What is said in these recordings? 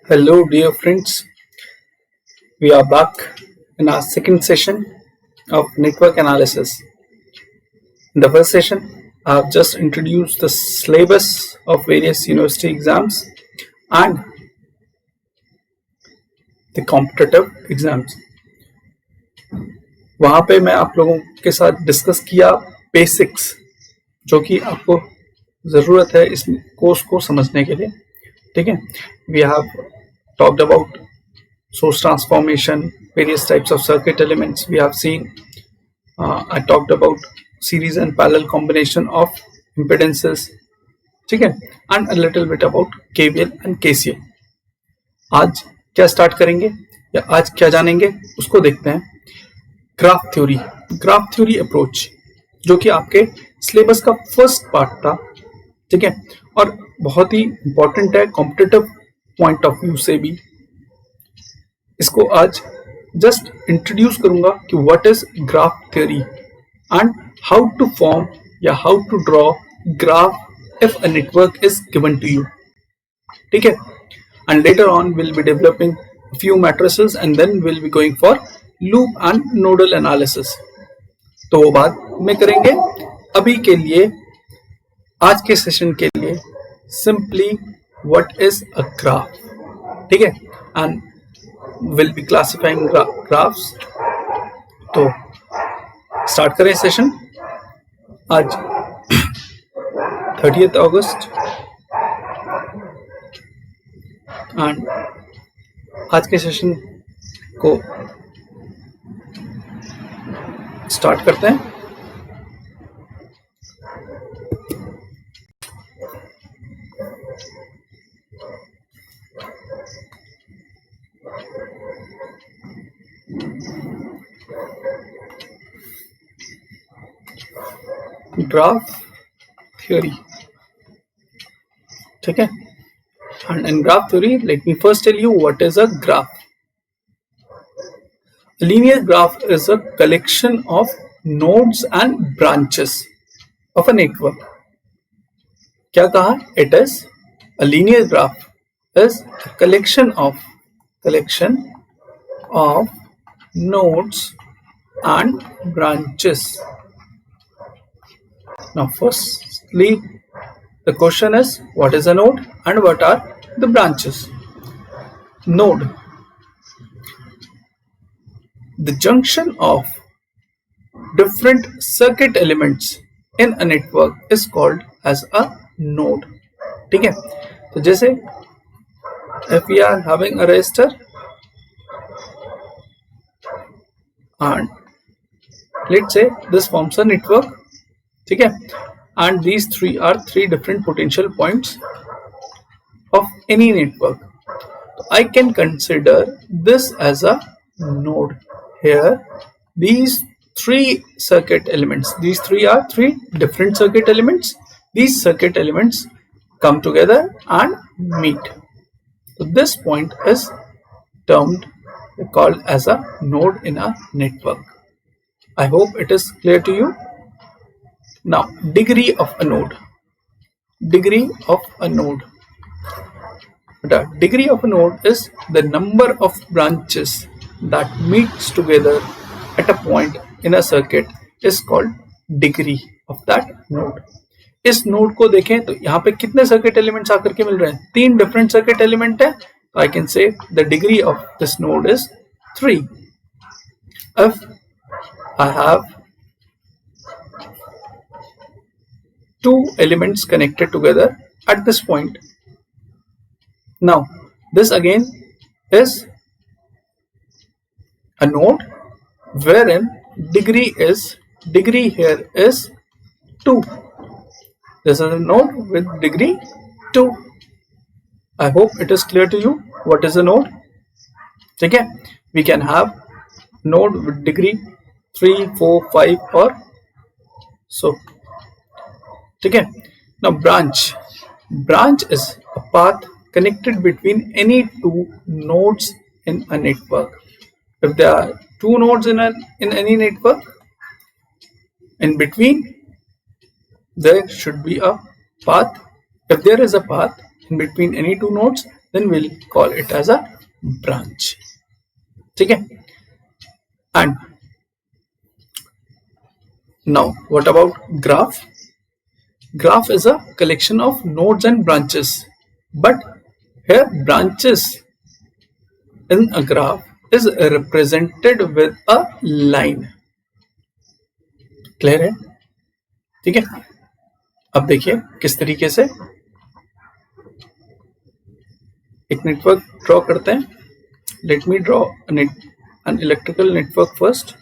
Hello, dear friends. We are back in our second session of network analysis. In the first session, I have just introduced the syllabus of various university exams and the competitive exams. वहाँ पे मैं आप लोगों के साथ discuss किया basics जो कि आपको ज़रूरत है इस कोर्स को समझने के लिए. ठीक है, we have talked about source transformation, various types of circuit elements we have seen. I talked about series and parallel combination of impedances, ठीक है, and a little bit about KVL and KCL. आज क्या start करेंगे या आज क्या जानेंगे उसको देखते हैं. ग्राफ थ्योरी अप्रोच जो कि आपके सिलेबस का फर्स्ट पार्ट था. ठीक है, और बहुत ही इंपॉर्टेंट है कॉम्पिटिटिव पॉइंट ऑफ व्यू से भी. इसको आज जस्ट इंट्रोड्यूस करूंगा कि what is graph theory and how to form या how to draw graph if a network is given to you. ठीक है, and later on will be developing few matrices and then will be going for loop and nodal analysis. तो वो बात में करेंगे. अभी के लिए आज के सेशन के लिए simply what is a graph. ठीक है, and will be classifying graphs. तो स्टार्ट करें सेशन. आज 30th अगस्त एंड आज के सेशन को स्टार्ट करते हैं. Graph theory. ठीक है, and in graph theory let me first tell you what is a graph. A linear graph is a collection of nodes and branches of a network. क्या कहा? It is a linear graph is a collection of nodes and branches. Now firstly the question is what is a node and what are the branches. Node, the junction of different circuit elements in a network is called as a node. ठीक है, तो जैसे if we are having a resistor and let's say this forms a network. ठीक है, and these three are three different potential points of any network. I can consider this as a node. Here these three circuit elements, these three are three different circuit elements. These circuit elements come together and meet. So this point is termed called as a node in a network. I hope it is clear to you. Now degree of a node. Degree of a node. The degree of a node is the number of branches that meets together at a point in a circuit is called degree of that node. इस node को देखें तो यहाँ पे कितने circuit elements आकर के मिल रहे हैं? 3 डिफरेंट सर्किट एलिमेंट है. तो आई कैन से the degree of this node is 3. If I have two elements connected together at this point. Now this again is a node wherein degree here is 2. This is a node with degree 2. I hope it is clear to you what is a node. ठीक है, we can have node with degree 3, 4, 5 or so. ठीक है. Now branch is a path connected between any two nodes in a network. If there are two nodes in any network, in between there should be a path. If there is a path in between any two nodes, then we'll call it as a branch. ठीक है. And now what about graph? Graph is a collection of nodes and branches, but here branches in a graph is represented with a line. Clear है? ठीक है. अब देखिए किस तरीके से एक नेटवर्क ड्रॉ करते हैं. Let me draw an electrical network first.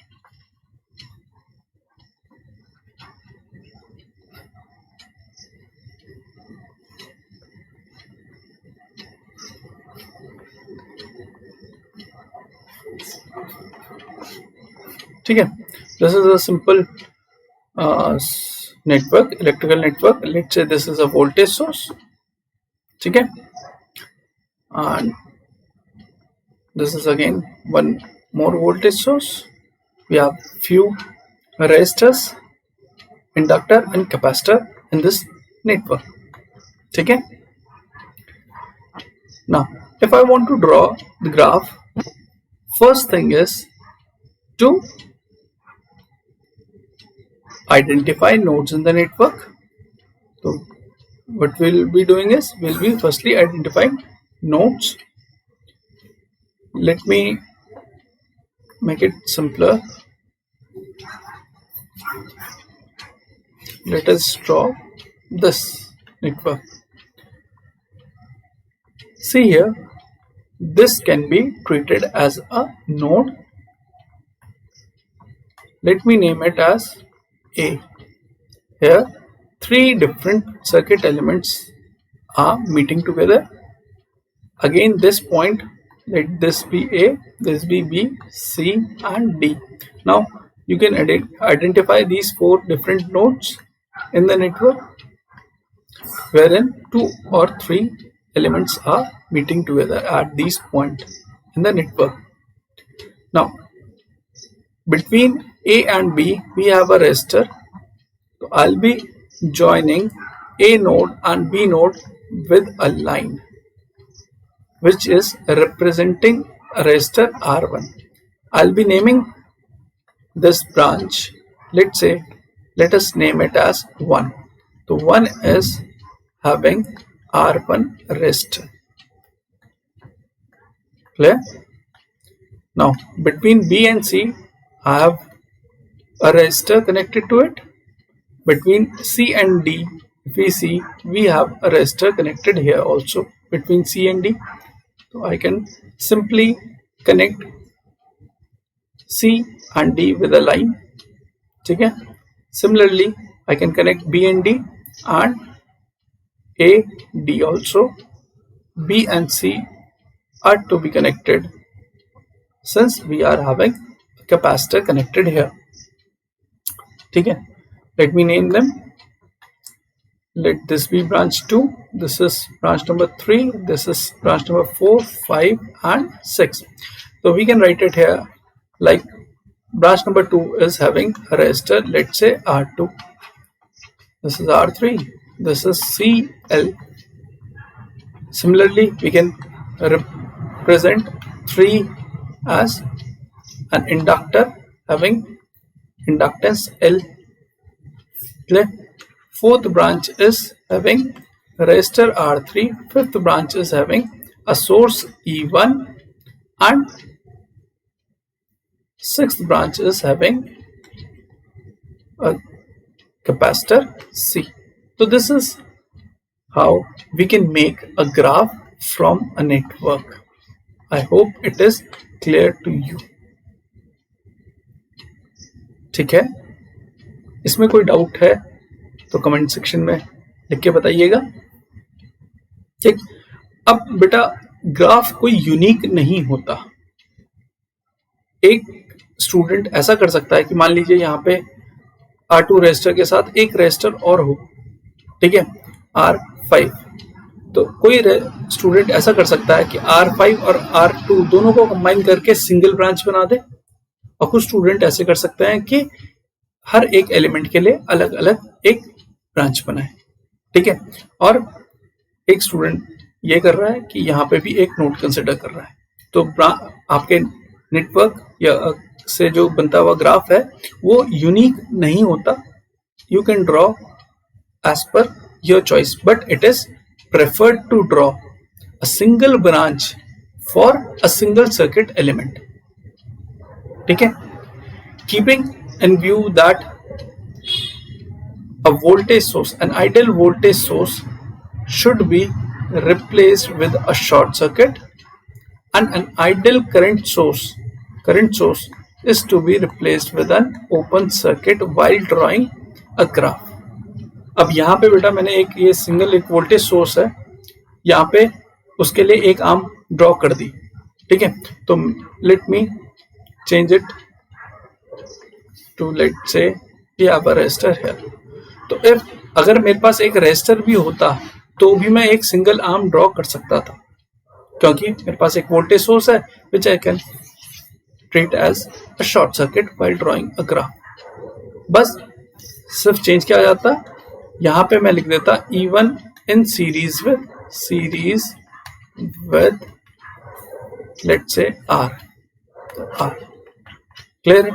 ठीक है. This is a simple network, electrical network. Let's say this is a voltage source. ठीक है. And this is again one more voltage source. We have few resistors, inductor and capacitor in this network. ठीक है. Now if I want to draw the graph, first thing is to identify nodes in the network. So what we'll be doing is we'll be firstly identifying nodes. Let me make it simpler. Let us draw this network. See here, this can be treated as a node. Let me name it as A. Here, three different circuit elements are meeting together. Again, this point, let this be A, this be B, C and D. Now, you can identify these four different nodes in the network, wherein two or three elements are meeting together at these points in the network. Now, between A and B, we have a resistor. So I'll be joining A node and B node with a line, which is representing a resistor R1. I'll be naming this branch. Let us name it as 1. So 1 is having R1 resistor. Clear? Now between B and C, I have a resistor connected to it. Between C and D, if we see, we have a resistor connected here also between C and D. So I can simply connect C and D with a line. Okay? Similarly, I can connect B and D and A, D also. B and C are to be connected since we are having a capacitor connected here. Okay? Let me name them. Let this be branch 2, this is branch number 3, this is branch number 4, 5 and 6. So we can write it here like branch number 2 is having a resistor, let's say R2. This is R3, this is CL. Similarly, we can represent 3 as an inductor having inductance L. Fourth branch is having resistor R3, fifth branch is having a source E1 and sixth branch is having a capacitor C. So this is how we can make a graph from a network. I hope it is clear to you. ठीक है. इसमें कोई doubt है तो comment section में लिख के बताइएगा. ठीक. अब बेटा ग्राफ कोई यूनिक नहीं होता. एक स्टूडेंट ऐसा कर सकता है कि मान लीजिए यहाँ पे R2 रेजिस्टर के साथ एक रेजिस्टर और हो, ठीक है, R5. तो कोई स्टूडेंट ऐसा कर सकता है कि R5 और R2 दोनों को कंबाइन करके सिंगल ब्रांच बना दे, और कुछ स्टूडेंट ऐसे कर सकते हैं कि हर एक एलिमेंट के लिए अलग अलग एक ब्रांच बनाए. ठीक है. और एक स्टूडेंट ये कर रहा है कि यहाँ पे भी एक नोड कंसिडर कर रहा है। तो आपके नेटवर्क या से जो बनता हुआ ग्राफ है वो यूनिक नहीं होता। You can draw as per your choice, but it is preferred to draw a single branch for a single circuit element. ठीक है, keeping in view that a voltage source, an ideal voltage source should be replaced with a short circuit, and an ideal current source is to be replaced with an open circuit while drawing a graph. अब यहाँ पे बेटा मैंने एक voltage source है, यहाँ पे उसके लिए एक आर्म ड्रॉ कर दी। ठीक है, तो let me change it to let say we have a resistor here. तो अगर मेरे पास एक रेजिस्टर भी होता तो भी मैं एक सिंगल आर्म ड्रॉ कर सकता था, क्योंकि मेरे पास एक वोल्टेज सोर्स है which I can treat as a short circuit while drawing a graph. बस सिर्फ चेंज किया जाता, यहाँ पे मैं लिख देता E1 in series with let say R। Clear है?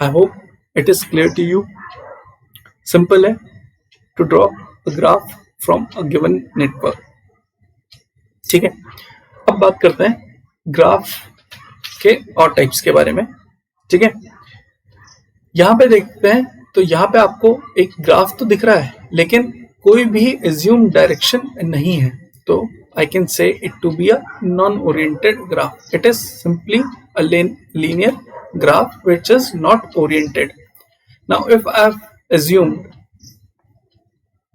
I hope it is clear to you. Simple है to draw a graph from a given network. ठीक है, अब बात करते हैं ग्राफ के और टाइप्स के बारे में। ठीक है, यहाँ पे देखते हैं तो यहाँ पे आपको एक ग्राफ तो दिख रहा है लेकिन कोई भी एज्यूम डायरेक्शन नहीं है, तो I can say it to be a non oriented graph. It is simply a linear graph which is not oriented. Now if I have assumed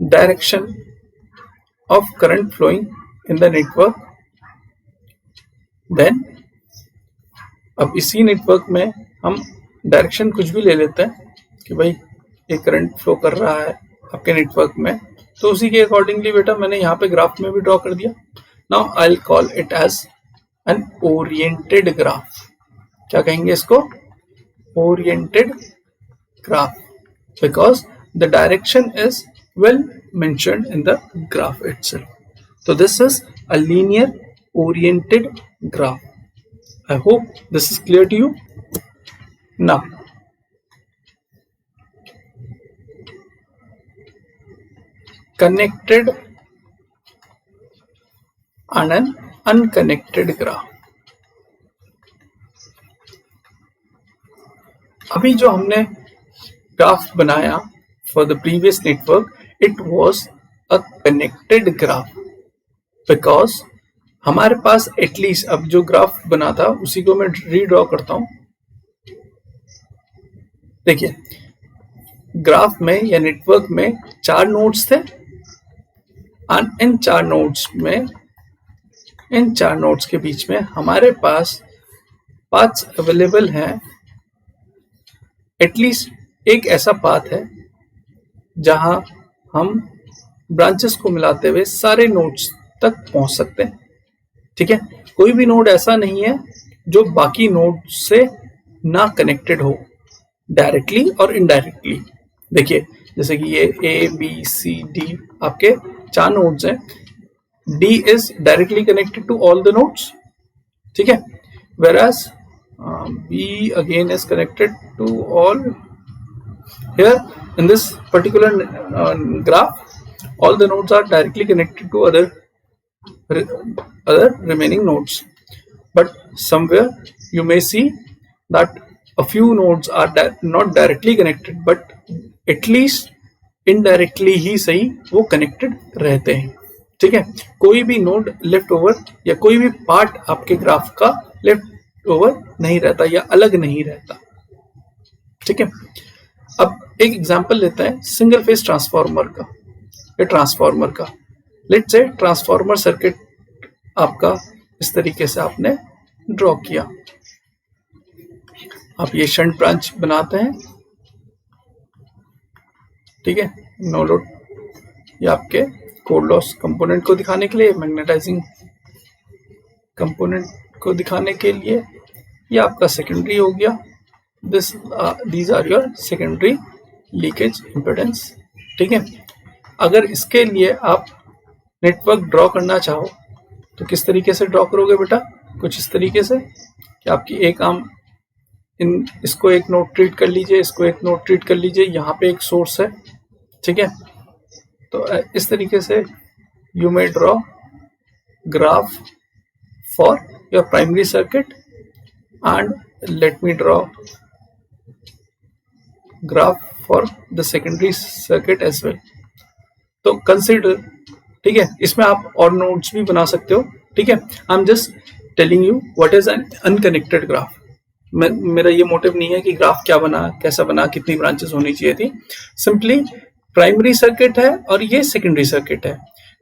direction of current flowing in the network, then अब इसी network में हम direction कुछ भी ले लेते हैं कि भाई ये करंट फ्लो कर रहा है आपके नेटवर्क में, तो उसी के अकॉर्डिंगली बेटा मैंने यहाँ पे ग्राफ में भी ड्रॉ कर दिया। Now I will call it as an oriented graph. क्या कहेंगे इसको? Oriented graph, because the direction is well mentioned in the graph itself. So this is a linear oriented graph. I hope this is clear to you. Now connected and an unconnected graph. अभी जो हमने graph बनाया for the previous network, it was a connected graph because हमारे पास at least अब जो graph बना था उसी को मैं रीड्रॉ करता हूं। देखिए, ग्राफ में या नेटवर्क में 4 नोड्स थे और इन 4 नोड्स के बीच में हमारे पास पाथ्स अवेलेबल हैं। एटलीस्ट एक ऐसा पाथ है जहां हम ब्रांचेस को मिलाते हुए सारे नोड्स तक पहुंच सकते हैं। ठीक है, कोई भी नोड ऐसा नहीं है जो बाकी नोड से ना कनेक्टेड हो, डायरेक्टली और इनडायरेक्टली। देखिए, जैसे कि ये A B C D आपके 4 नोड्स हैं। D is directly connected to all the nodes. ठीक है, whereas B again is connected to all. Here in this particular graph, all the nodes are directly connected to other remaining nodes, but somewhere you may see that a few nodes are not directly connected, but at least indirectly ही सही वो connected रहते हैं। ठीक है, कोई भी node left over या कोई भी पार्ट आपके ग्राफ का लेफ्ट ओवर नहीं रहता या अलग नहीं रहता। ठीक है, अब एक एग्जांपल लेते हैं सिंगल फेज ट्रांसफार्मर का या ट्रांसफार्मर का। लेट्स से ट्रांसफार्मर सर्किट आपका इस तरीके से आपने ड्रॉ किया। आप ये शंट ब्रांच बनाते हैं। ठीक है, नो लोड, ये आपके कोर लॉस कंपोनेंट को दिखाने के लिए, मैग्नेटाइजिंग कंपोनेंट को दिखाने के लिए, ये आपका सेकेंडरी हो गया। these are your secondary leakage impedance। ठीक है, अगर इसके लिए आप नेटवर्क ड्रॉ करना चाहो तो किस तरीके से ड्रॉ करोगे बेटा? कुछ इस तरीके से कि आपकी एक आर्म इसको एक नोड ट्रीट कर लीजिए, इसको एक नोड ट्रीट कर लीजिए, यहाँ पे एक सोर्स है, ठीक है। तो इस तरीके से you may draw graph for your primary circuit and let me draw graph for the secondary circuit as well. तो consider, ठीक है, इसमें आप और नोड्स भी बना सकते हो, ठीक है। I am just telling you what is an unconnected graph. मेरा ये मोटिव नहीं है कि ग्राफ क्या बना, कैसा बना, कितनी ब्रांचेस होनी चाहिए थी। सिंपली प्राइमरी सर्किट है और ये सेकेंडरी सर्किट है,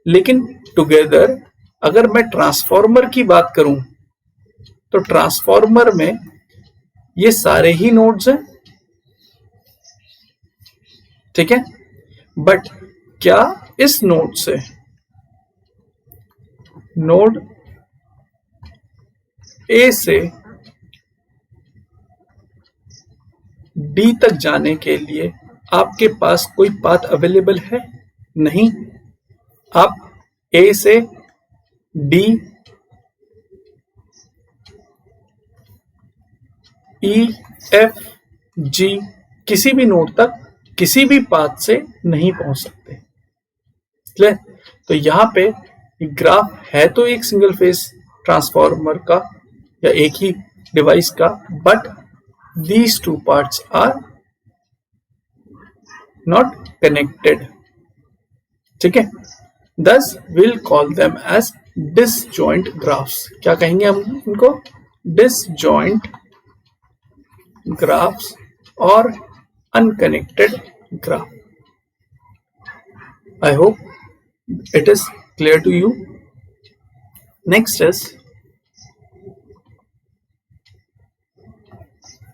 लेकिन टुगेदर अगर मैं ट्रांसफॉर्मर की बात करूं तो ट्रांसफॉर्मर में ये सारे ही नोड्स हैं, ठीक है। बट क्या इस नोड से नोड ए से डी तक जाने के लिए आपके पास कोई पाथ अवेलेबल है? नहीं। आप ए से डी, ई, एफ, जी किसी भी नोड तक किसी भी पाथ से नहीं पहुंच सकते। क्लियर? तो यहां पे ग्राफ है तो एक सिंगल फेज ट्रांसफॉर्मर का या एक ही डिवाइस का, but these two parts are not connected, ठीक है। Thus will call them as disjoint graphs. क्या कहेंगे हम इनको? डिसजॉइंट ग्राफ्स और unconnected graph. I hope it is clear to you. Next is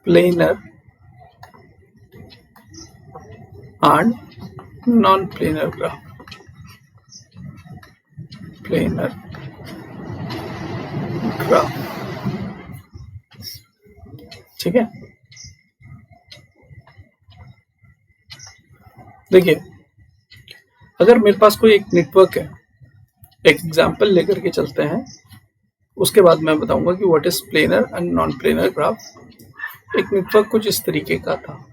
planar and non-planar graph. Planar graph, ठीक है। देखिए, अगर मेरे पास कोई एक नेटवर्क है, एक एग्जांपल लेकर के चलते हैं, उसके बाद मैं बताऊंगा कि what is planar and non planar graph. एक नेटवर्क कुछ इस तरीके का था,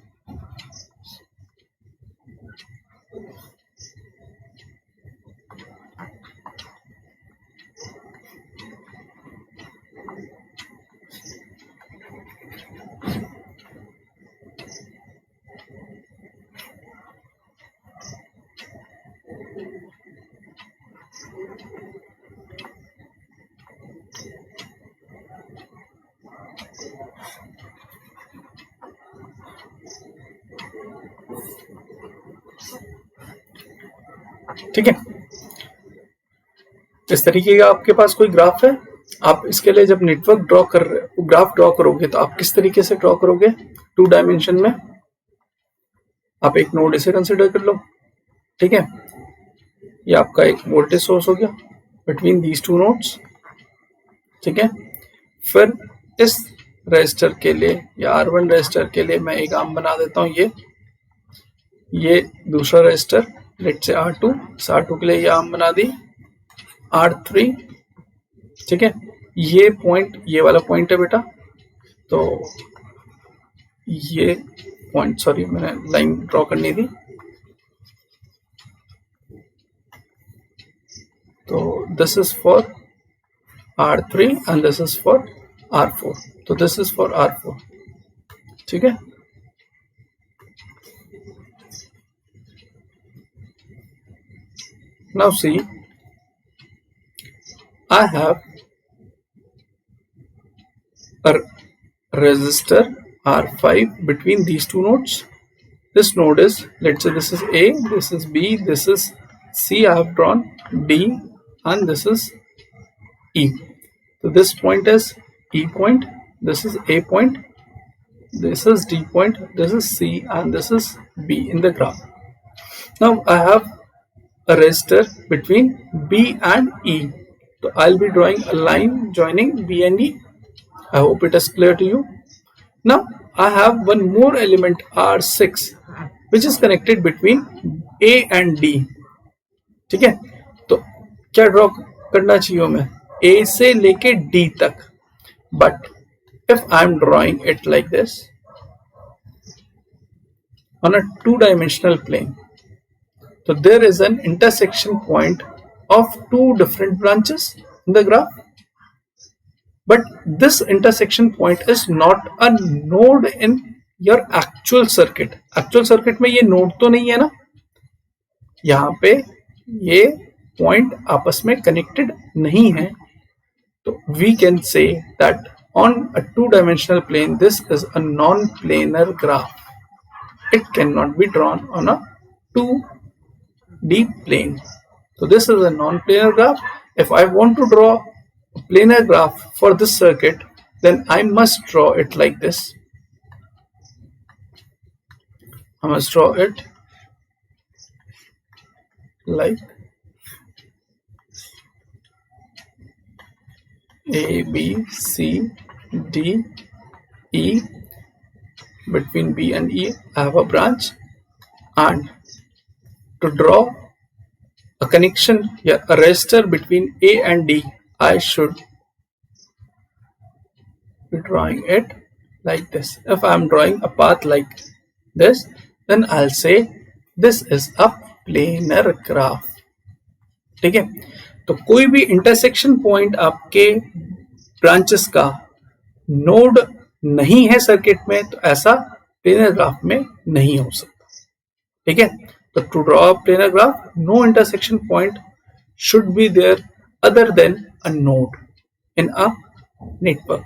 ठीक है। इस तरीके का आपके पास कोई ग्राफ है। आप इसके लिए जब नेटवर्क ग्राफ ड्रॉ करोगे तो आप किस तरीके से ड्रॉ करोगे? 2 डायमेंशन में। आप एक नोड इसे कंसिडर कर लो, ठीक है। ये आपका एक वोल्टेज सोर्स हो गया बिटवीन दीज 2 नोड्स, ठीक है। फिर इस रेजिस्टर के लिए या R1 रेजिस्टर के लिए मैं एक आर्म बना देता हूं। ये दूसरा रेजिस्टर लेट से R2, इस R2 के लिए ये आर्म बना दी R3, ठीक है। ये पॉइंट, ये वाला पॉइंट है बेटा, तो ये पॉइंट, सॉरी मैंने लाइन ड्रॉ करनी थी, तो this is for R3 and this is for R4, तो दिस इज फॉर R4, ठीक है। Now see, I have a resistor R5 between these 2 nodes. This node is, let's say this is A, this is B, this is C, I have drawn D, and this is E. So this point is E point, this is A point, this is D point, this is C, and this is B in the graph. Now I have a resistor between B and E. So I'll be drawing a line joining B and E. I hope it is clear to you. Now I have one more element R6 which is connected between A and D. ठीक है, तो क्या draw करना चाहिए हमें? A से लेके D तक. But if I'm drawing it like this on a two-dimensional plane, so there is an intersection point of two different branches in the graph. But this intersection point is not a node in your actual circuit. Actual circuit में ये node तो नहीं है ना, यहाँ पे ये point आपस में connected नहीं है. So we can say that on a two-dimensional plane, this is a non-planar graph. It cannot be drawn on a 2D plane. So this is a non-planar graph. If I want to draw a planar graph for this circuit, then I must draw it like this. I must draw it like A, B, C, D, E. Between B and E, I have a branch, and to draw a connection, a resistor between A and D, I should be drawing it like this. If I am drawing a path like this, then I'll say this is a planar graph. ठीक है, तो कोई भी intersection point आपके branches का node नहीं है circuit में, तो ऐसा प्लेनर ग्राफ में नहीं हो सकता. ठीक है, तो to draw a planar graph, no intersection point should be there other than a node in a network.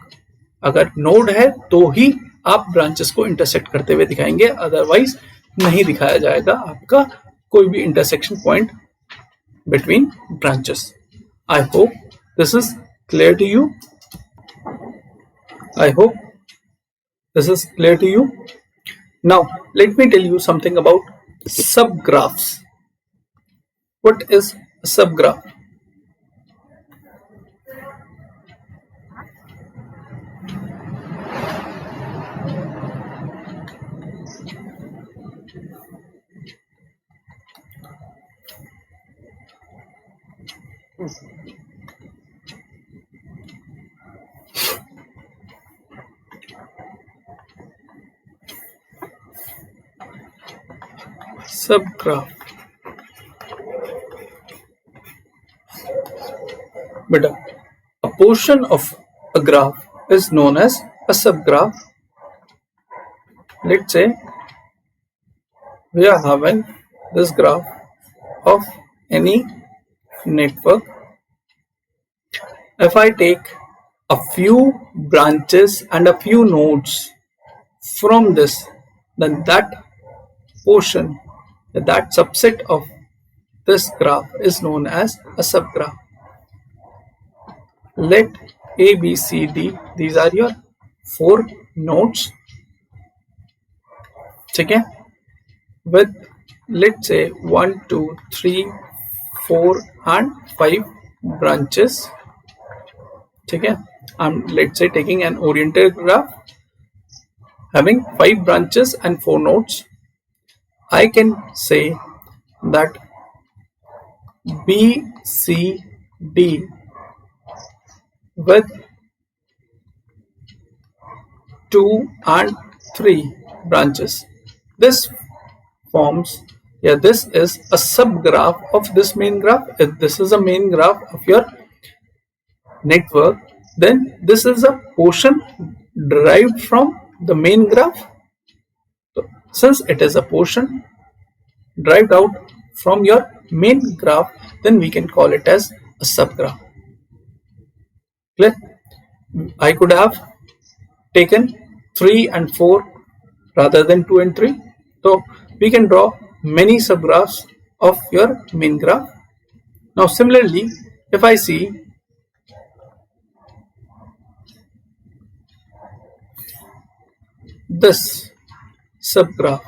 अगर नोड है तो ही आप ब्रांचेस को इंटरसेक्ट करते हुए दिखाएंगे, अदरवाइज नहीं दिखाया जाएगा आपका कोई भी intersection point between branches. I hope this is clear to you. I hope this is clear to you. Now let me tell you something about subgraphs. What is a subgraph? Subgraph. Beta, a portion of a graph is known as a subgraph. Let's say we are having this graph of any network. If I take a few branches and a few nodes from this, then that portion, that subset of this graph is known as a subgraph. Let A, B, C, D, these are your 4 nodes. ठीक है, with let's say 1, 2, 3, 4 and 5 branches. ठीक है, I'm let's say taking an oriented graph having 5 branches and 4 nodes. I can say that B, C, D with 2 and 3 branches. This forms, this is a subgraph of this main graph. If this is a main graph of your network, then this is a portion derived from the main graph. So, since it is a portion derived out from your main graph, then we can call it as a subgraph. Clear? I could have taken 3 and 4 rather than 2 and 3. So we can draw many subgraphs of your main graph. Now similarly, if I see this subgraph,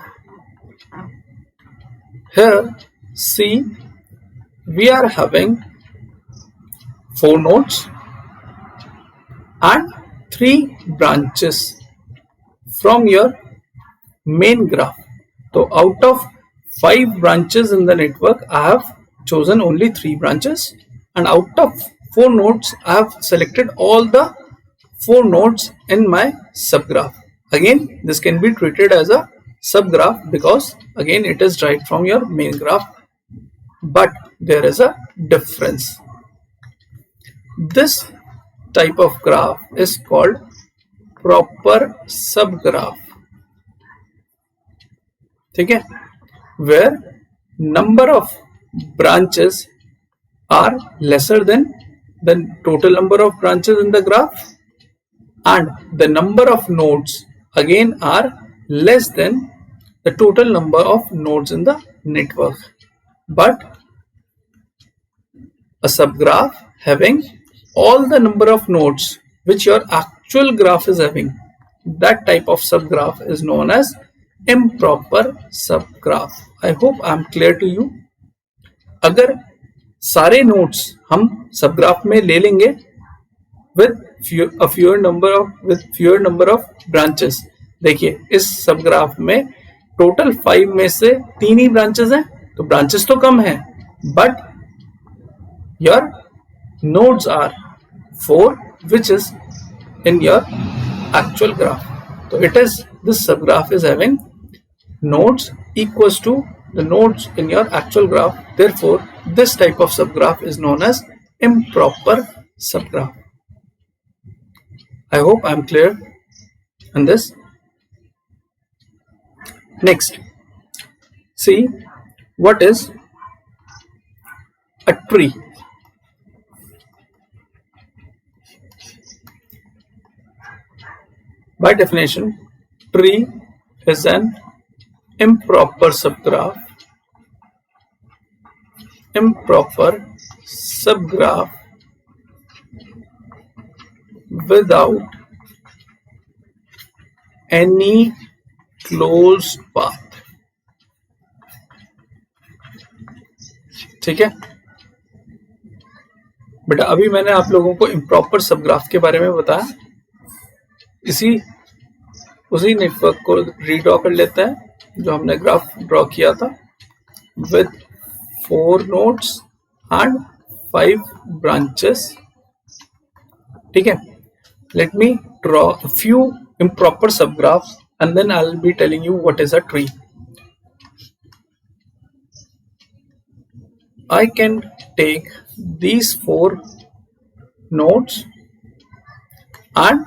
here see we are having 4 nodes and 3 branches from your main graph. So out of 5 branches in the network, I have chosen only 3 branches, and out of 4 nodes, I have selected all the 4 nodes in my subgraph. Again, this can be treated as a subgraph because again it is right from your main graph, but there is a difference. This type of graph is called proper subgraph. ठीक है, where number of branches are lesser than the total number of branches in the graph, and the number of nodes again are less than the total number of nodes in the network. But a subgraph having all the number of nodes which your actual graph is having, that type of subgraph is known as improper subgraph. I hope I am clear to you. अगर सारे nodes हम subgraph में ले लेंगे with fewer number of branches, देखिए इस subgraph में total 5 में से 3 ही ब्रांचेस हैं, तो ब्रांचेस तो कम है, but your nodes are 4 which is in your actual graph. So it is, this subgraph is having nodes equals to the nodes in your actual graph. Therefore, this type of subgraph is known as improper subgraph. I hope I am clear on this. Next, see what is a tree. By definition, tree is an improper subgraph. Improper subgraph without any closed path. ठीक है बेटा, अभी मैंने आप लोगों को improper subgraph के बारे में बताया. उसी नेटवर्क को रीड्रॉ कर लेते हैं जो हमने ग्राफ ड्रॉ किया था विद 4 नोड्स एंड 5 ब्रांचेस. ठीक है, let me draw a few improper subgraphs and then I'll be telling you what is a tree. I can take these 4 nodes and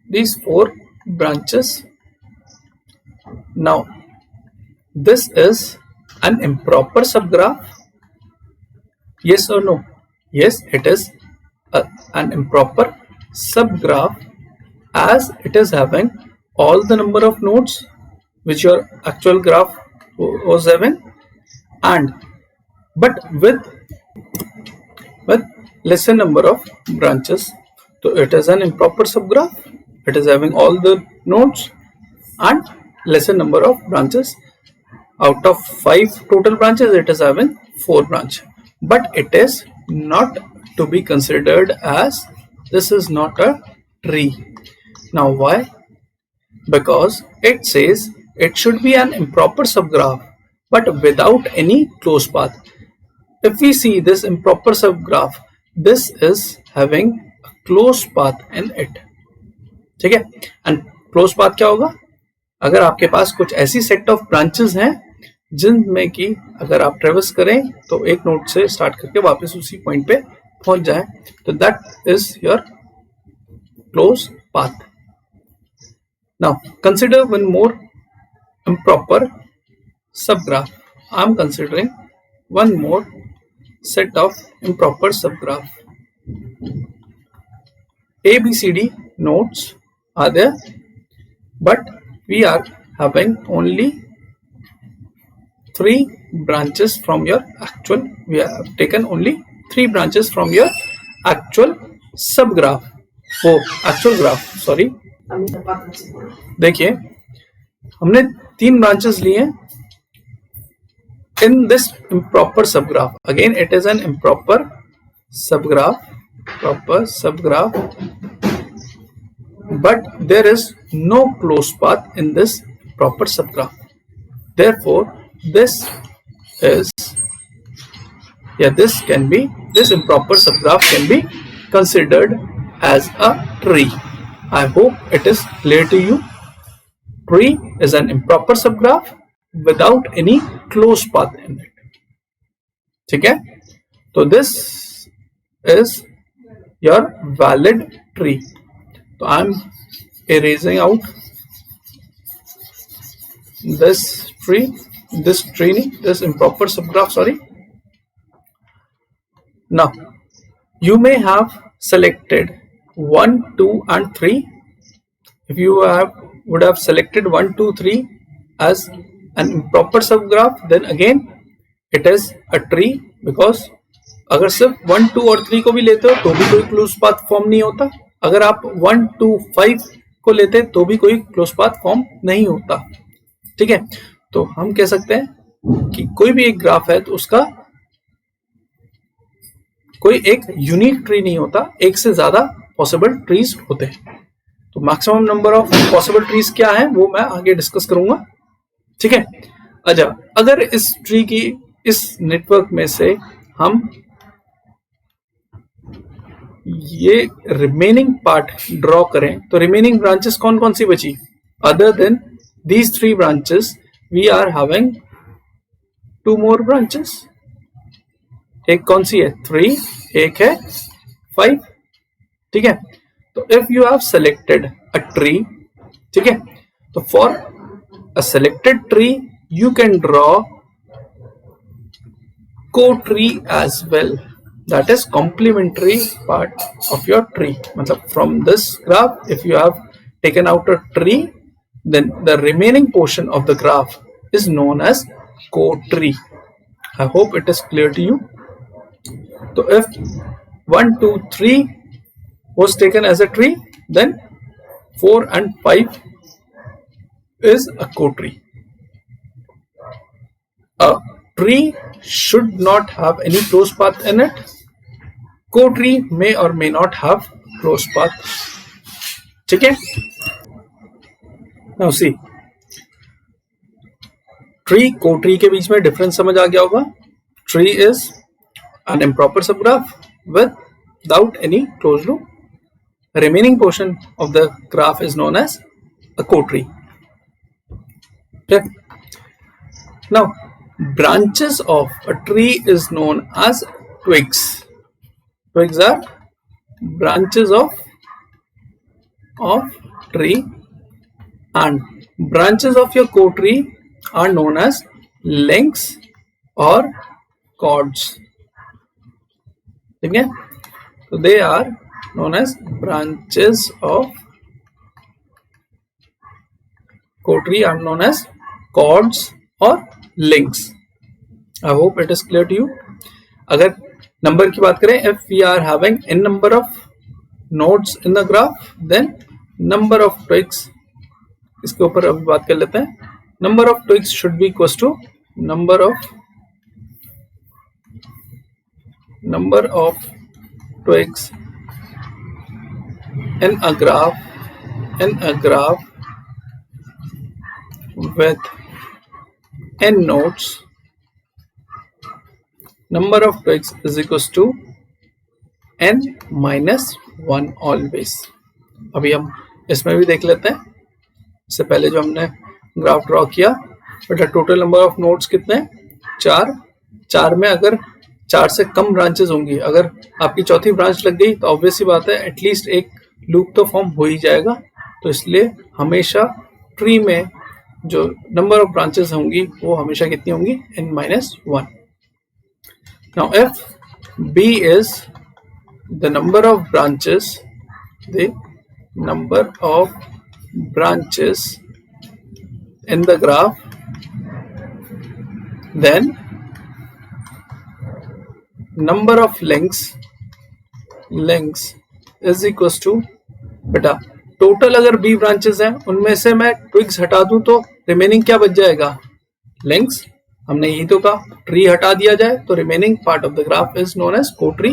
these 4 branches. Now this is an improper subgraph. Yes or no? Yes, it is an improper subgraph as it is having all the number of nodes which your actual graph was having, and but with lesser number of branches. So it is an improper subgraph. It is having all the nodes and lesser number of branches. Out of 5 total branches, it is having 4 branches. But it is not to be considered as, this is not a tree. Now why? Because it says it should be an improper subgraph but without any closed path. If we see this improper subgraph, this is having a closed path in it. ठीक है, and closed path क्या होगा? अगर आपके पास कुछ ऐसी set of branches हैं जिनमें कि अगर आप ट्रेवर्स करें तो एक नोड से स्टार्ट करके वापस उसी पॉइंट पे पहुंच जाए, तो that is your close path. Now consider one more improper subgraph. I am considering one more set of improper subgraph. A, B, C, D nodes are there, but we are having only 3 branches from your actual, we have taken only 3 branches from your actual subgraph. Oh, actual graph, sorry. देखिए हमने 3 branches लिए in this improper subgraph. Again it is an improper subgraph, but there is no closed path in this proper subgraph. Therefore this is, this can be this improper subgraph can be considered as a tree. I hope it is clear to you. Tree is an improper subgraph without any closed path in it. ठीक है, तो this is your valid tree. So I am erasing out this improper subgraph, sorry. Now you may have selected 1, 2 and 3. If you would have selected 1, 2, 3 as an improper subgraph, then again it is a tree, because अगर सिर्फ 1, 2 और 3 को भी लेते हो तो भी कोई क्लोज पाथ फॉर्म नहीं होता. अगर आप 1, 2, 5 को लेते तो भी कोई क्लोज पाथ फॉर्म नहीं होता. ठीक है, तो हम कह सकते हैं कि कोई भी एक ग्राफ है तो उसका कोई एक यूनिक ट्री नहीं होता, एक से ज्यादा पॉसिबल ट्रीज होते हैं. तो maximum number of possible trees क्या है वो मैं आगे डिस्कस करूंगा. ठीक है, अच्छा, अगर इस ट्री की इस नेटवर्क में से हम ये रिमेनिंग पार्ट ड्रॉ करें तो रिमेनिंग ब्रांचेस कौन कौन सी बची? Other than these 3 branches we are having 2 more branches. एक कौन सी है? 3, एक है 5. ठीक है, तो if you have selected a tree, ठीक है, तो for a selected tree you can draw co-tree as well, that is complementary part of your tree. मतलब from this graph, if you have taken out a tree, then the remaining portion of the graph is known as co-tree. I hope it is clear to you. So if 1, 2, 3 was taken as a tree, then 4 and 5 is a co-tree. A tree should not have any closed path in it. Co-tree may or may not have closed path. ठीक है, now see, tree co-tree के बीच में difference समझ आ गया होगा. Tree is an improper subgraph without any closed loop. Remaining portion of the graph is known as a co-tree. Okay. Now branches of a tree is known as twigs. Twigs are branches of tree, and branches of your co-tree are known as links or cords. ठीक है, so they are known as branches of co-tree are known as cords or links. I hope it is clear to you. अगर number की बात करें, if we are having n number of nodes in the graph, then number of twigs, इसके ऊपर अभी बात कर लेते हैं. Number of twigs should be equals to number of twigs in a graph with n nodes. Number of twigs is equals to n minus 1 always. अभी हम इसमें भी देख लेते हैं. इससे पहले जो हमने ग्राफ ड्रॉ किया, बेटा टोटल नंबर ऑफ नोड्स कितने हैं? 4. 4 में अगर 4 से कम ब्रांचेस होंगी, अगर आपकी चौथी ब्रांच लग गई तो ऑब्वियस सी बात है एटलीस्ट एक लूप तो फॉर्म हो ही जाएगा. तो इसलिए हमेशा ट्री में जो नंबर ऑफ ब्रांचेस होंगी वो हमेशा कितनी होंगी? n-1. Now if b is the number of branches in the graph, then number of links is equals to, बेटा टोटल अगर b ब्रांचेस हैं उनमें से मैं ट्विग्स हटा दूं तो रिमेनिंग क्या बच जाएगा? लिंक्स. हमने यही तो कहा, ट्री हटा दिया जाए तो remaining part of the graph is known as cotree,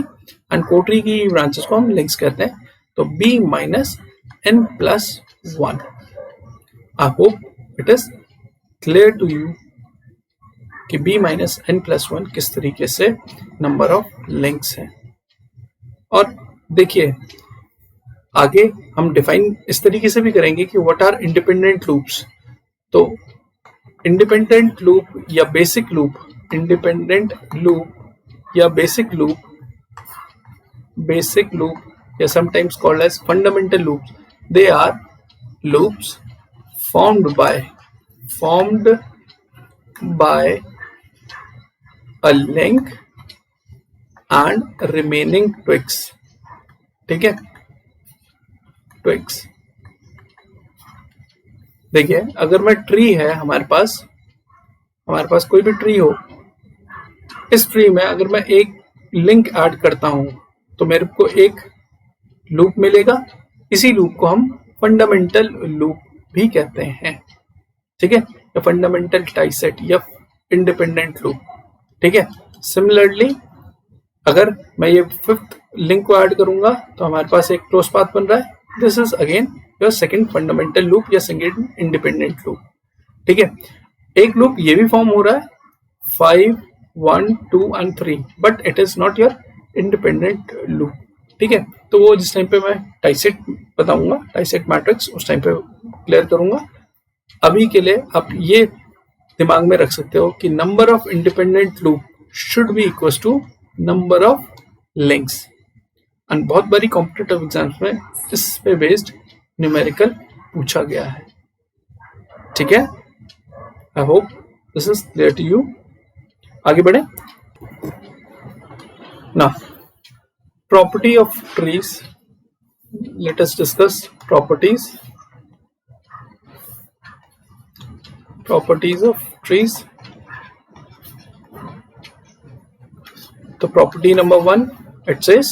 and cotree की ब्रांचेस को हम लिंक्स कहते हैं. तो b minus n+1. I hope it is clear to you कि b minus n+1 किस तरीके से नंबर ऑफ लिंक्स है. और देखिए आगे हम डिफाइन इस तरीके से भी करेंगे कि व्हाट आर इंडिपेंडेंट लूप्स। तो इंडिपेंडेंट लूप या बेसिक लूप, इंडिपेंडेंट लूप या बेसिक लूप या sometimes called as fundamental loops, they are loops formed by a link and remaining twigs। ठीक है, twigs। देखिए अगर मैं ट्री है हमारे पास कोई भी ट्री हो, इस ट्री में अगर मैं एक लिंक ऐड करता हूं तो मेरे को एक लूप मिलेगा। इसी लूप को हम फंडामेंटल लूप भी कहते हैं। ठीक है, या फंडामेंटल टाइसेट या इंडिपेंडेंट लूप। ठीक है, सिमिलरली अगर मैं ये फिफ्थ लिंक को ऐड करूंगा तो हमारे पास एक क्लोज पाथ बन रहा है। This is again your second fundamental loop या सेकंड इंडिपेंडेंट लूप। ठीक है, एक लूप ये भी फॉर्म हो रहा है 5, 1, 2 and 3, but it is not your independent loop. ठीक है, तो वो जिस टाइम पे मैं टाइसेट बताऊंगा, टाइसेट मैट्रिक्स, उस टाइम पे क्लियर करूंगा। अभी के लिए आप ये दिमाग में रख सकते हो कि number of independent loop should be equal to number of links. And बहुत बारी कॉम्पिटिटिव एग्जाम्स में इस पे बेस्ड न्यूमेरिकल पूछा गया है। ठीक है, I hope this is clear to you. आगे बढ़े ना। Property of trees. Let us discuss properties of trees. So property number 1, it says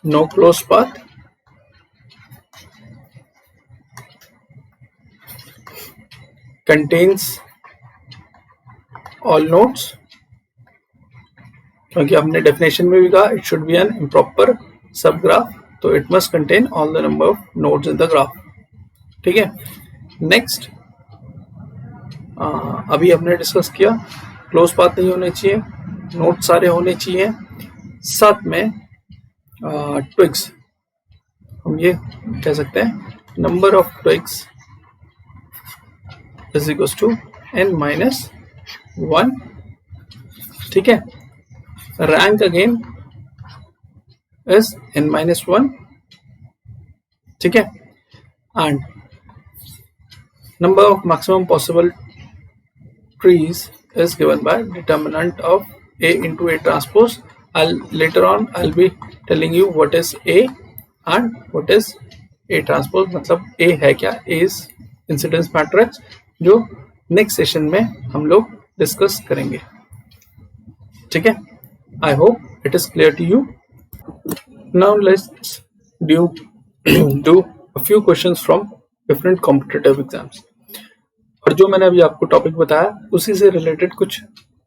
no closed path, contains all nodes। क्योंकि हमने डेफिनेशन में भी कहा it should be an improper subgraph, तो it must contain all the number of nodes in the graph. ठीक है, next अभी हमने डिस्कस किया क्लोज पाथ नहीं होने चाहिए, नोड सारे होने चाहिए, साथ में ट्विग्स। हम ये कह सकते हैं number of twigs is equal to n-1। ठीक है, rank again is n-1। ठीक है, and number of maximum possible trees is given by determinant of A into A transpose। Later on I'll be telling you what is A and what is A transpose, मतलब A है क्या, A is incidence matrix, जो next session में हम लोग discuss करेंगे। ठीक है, I hope it is clear to you. Now let's do a few questions from different competitive exams। और जो मैंने अभी आपको टॉपिक बताया उसी से रिलेटेड कुछ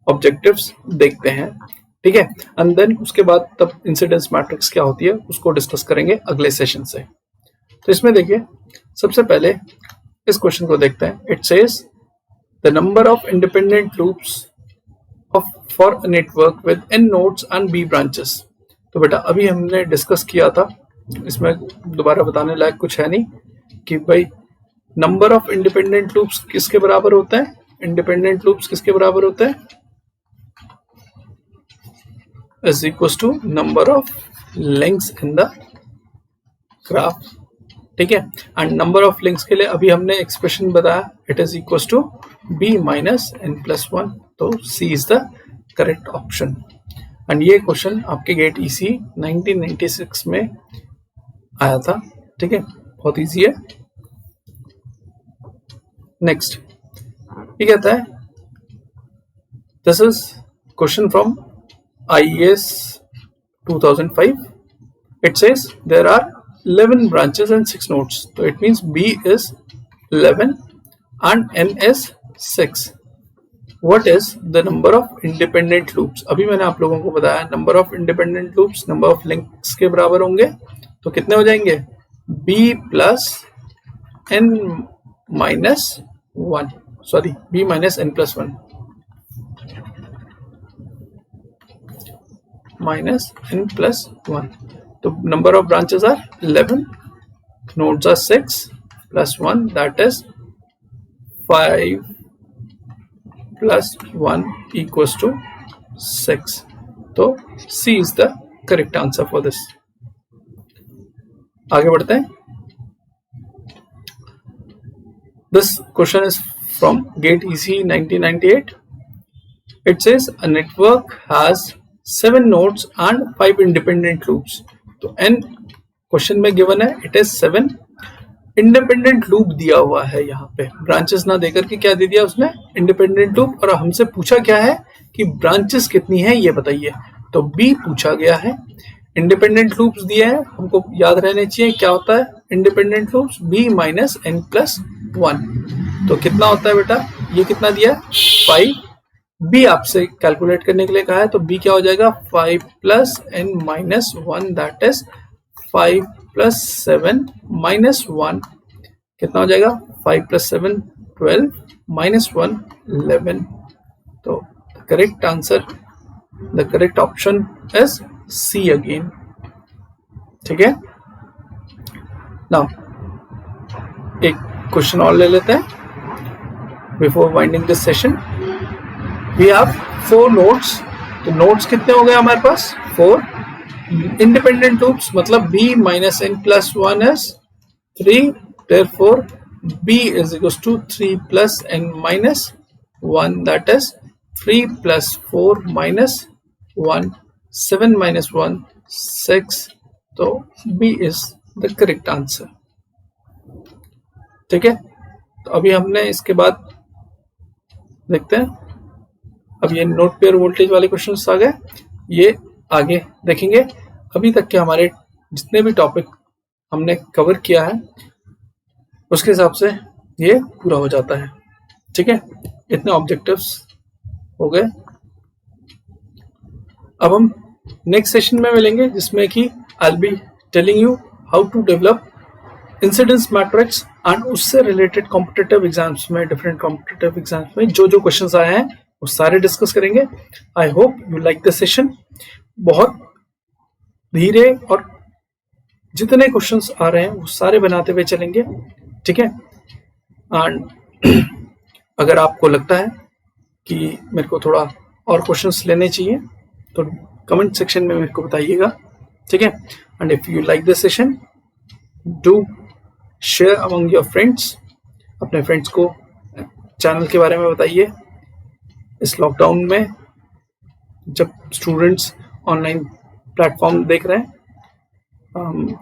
ऑब्जेक्टिव्स देखते हैं। ठीक है, एंड देन उसके बाद तब इंसिडेंस मैट्रिक्स क्या होती है उसको डिस्कस करेंगे अगले सेशन से। तो इसमें देखिए सबसे पहले इस क्वेश्चन को देखते हैं। It says the number of independent loops for a network with n nodes and b branches. तो बेटा अभी हमने डिस्कस किया था, इसमें दोबारा बताने लायक कुछ है नहीं कि भाई नंबर ऑफ इंडिपेंडेंट लूप्स किसके बराबर होता है, इंडिपेंडेंट लूप्स किसके बराबर होता है, is equal to number of links in the graph. ठीक है, एंड नंबर ऑफ लिंक्स के लिए अभी हमने एक्सप्रेशन बताया, it is equal to b minus n+1। तो C is the correct option. And ये क्वेश्चन आपके गेट EC 1996 में आया था। ठीक है, बहुत इजी है। नेक्स्ट ये कहता है this is question from IAS 2005। It says there are 11 branches and 6 nodes, so it means B is 11 and N is 6। What is the number of independent loops? अभी मैंने आप लोगों को बताया number of independent loops number of links के बराबर होंगे, तो कितने हो जाएंगे, B plus n-1, sorry B minus n+1। minus n plus 1. So number of branches are 11, nodes are 6 plus 1, that is 5 plus 1 equals to 6. So C is the correct answer for this. आगे बढ़ते हैं. This question is from GATE EC 1998. It says a network has 7 nodes and 5 independent loops. तो n question में given है, it is 7 independent loop दिया हुआ है. यहाँ पे ब्रांचेस ना देकर के क्या दे दिया उसने, इंडिपेंडेंट लूप. और हमसे पूछा क्या है कि ब्रांचेस कितनी है ये बताइए. तो बी पूछा गया है. इंडिपेंडेंट लूप्स दिए हैं, हमको याद रहने चाहिए क्या होता है independent loops, B minus N plus 1. तो कितना होता है बेटा, ये कितना दिया है 5. बी आपसे कैलकुलेट करने के लिए कहा है, तो बी क्या हो जाएगा 5 plus N minus 1, that is 5 plus 7 minus 1. कितना हो जाएगा 5 प्लस 7 12 माइनस 1 11. तो correct answer, the correct option is C again. ठीक है. नाउ एक क्वेश्चन और ले लेते हैं before winding this session. We have 4 nodes. तो नोड्स कितने हो गए हमारे पास 4. इंडिपेंडेंट लूप्स मतलब b minus n plus 1 is 3. Therefore b is equals to 3 plus n minus 1, that is 3 plus 4 minus 1, 7 minus 1 6. तो B is the correct answer. ठीक है. तो अभी हमने इसके बाद देखते हैं, अब ये नोड पेयर वोल्टेज वाले क्वेश्चंस आ गए, ये आगे देखेंगे. अभी तक के हमारे जितने भी टॉपिक हमने कवर किया है उसके हिसाब से ये पूरा हो जाता है. ठीक है. इतने ऑब्जेक्टिव्स हो गए. अब हम नेक्स्ट सेशन में मिलेंगे जिसमें कि I will be telling you how to develop incidence matrix and उससे रिलेटेड कॉम्पिटिटिव एग्जाम्स में, डिफरेंट कॉम्पिटिटिव एग्जाम्स में जो जो क्वेश्चंस आए हैं वो सारे डिस्कस करेंगे. I hope you like the session. बहुत धीरे और जितने क्वेश्चंस आ रहे हैं वो सारे बनाते हुए चलेंगे. ठीक है. एंड अगर आपको लगता है कि मेरे को थोड़ा और क्वेश्चंस लेने चाहिए तो कमेंट सेक्शन में मेरे को बताइएगा. ठीक है. And if you like this session do share among your friends. अपने फ्रेंड्स को चैनल के बारे में बताइए. इस लॉकडाउन में जब स्टूडेंट्स ऑनलाइन प्लेटफॉर्म देख रहे हैं,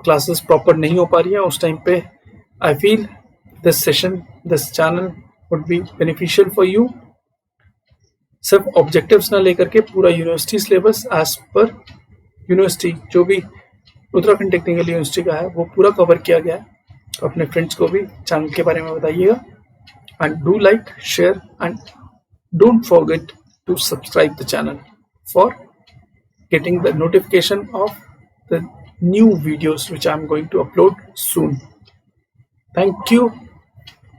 क्लासेस प्रॉपर नहीं हो पा रही है, उस टाइम पे I feel this session, this channel would be beneficial for you. सिर्फ ऑब्जेक्टिव्स ना लेकर के पूरा university syllabus as per university जो भी उत्तराखंड टेक्निकल यूनिवर्सिटी का है वो पूरा कवर किया गया है. तो अपने फ्रेंड्स को भी चैनल के बारे में बताइएगा. And do like, share and don't forget to subscribe the channel for getting the notification of the new videos which I am going to upload soon. Thank you.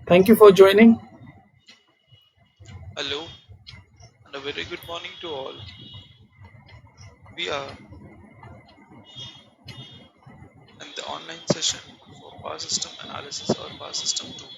Thank you for joining. Hello and a very good morning to all. We are in the online session for power system analysis or power system 2.